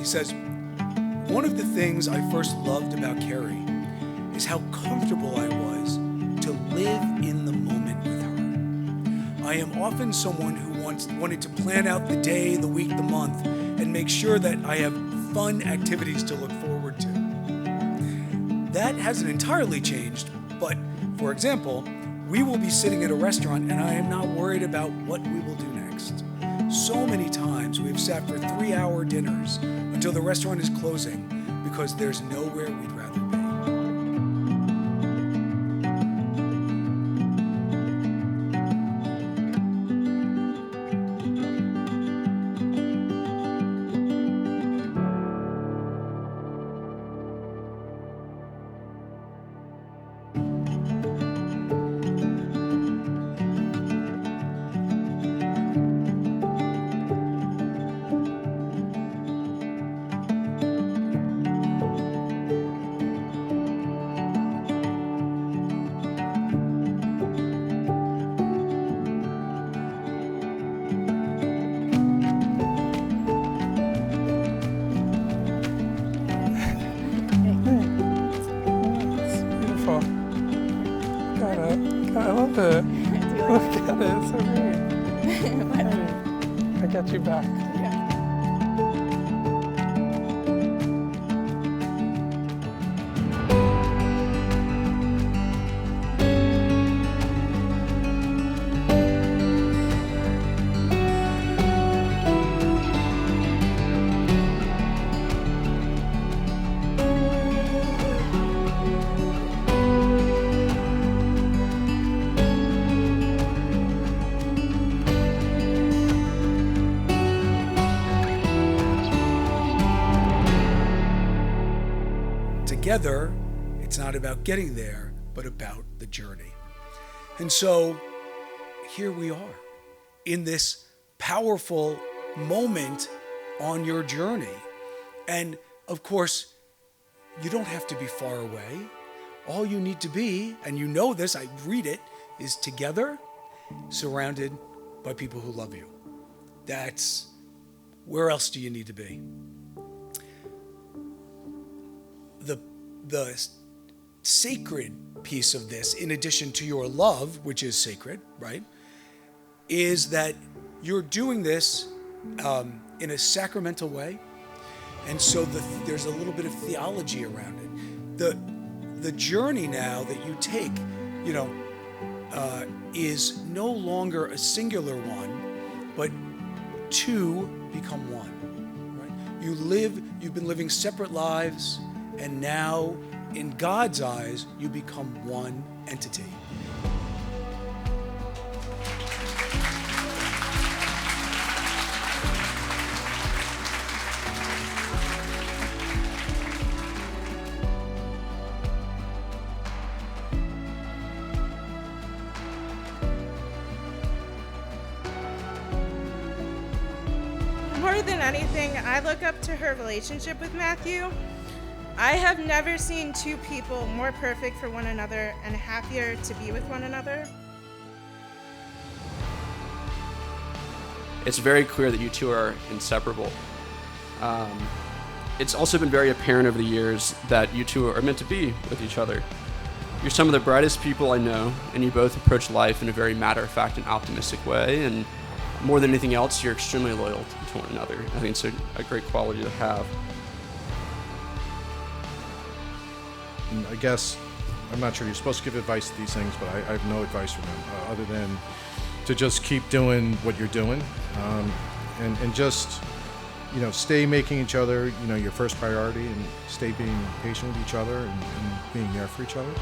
He says, "One of the things I first loved about Kerry is how comfortable I was to live in the moment with her. I am often someone who wanted to plan out the day, the week, the month, and make sure that I have fun activities to look forward to. That hasn't entirely changed, but for example, we will be sitting at a restaurant and I am not worried about what we will do next. So many times we have sat for 3-hour dinners until the restaurant is closing because there's nowhere we'd rather be." I love it. Look at it, it's so great. I got you back. Together, it's not about getting there, but about the journey. And so here we are in this powerful moment on your journey. And of course, you don't have to be far away. All you need to be, and you know this, I read it, is together, surrounded by people who love you. That's, where else do you need to be? The sacred piece of this, in addition to your love, which is sacred, right, is that you're doing this in a sacramental way. And so there's a little bit of theology around it. The journey now that you take, is no longer a singular one, but two become one, right? You've been living separate lives, and now, in God's eyes, you become one entity. More than anything, I look up to her relationship with Matthew. I have never seen two people more perfect for one another and happier to be with one another. It's very clear that you two are inseparable. It's also been very apparent over the years that you two are meant to be with each other. You're some of the brightest people I know, and you both approach life in a very matter-of-fact and optimistic way, and more than anything else, you're extremely loyal to one another. I think it's a great quality to have. And I guess, I'm not sure, you're supposed to give advice to these things, but I have no advice for them other than to just keep doing what you're doing, and just, stay making each other, your first priority, and stay being patient with each other and being there for each other.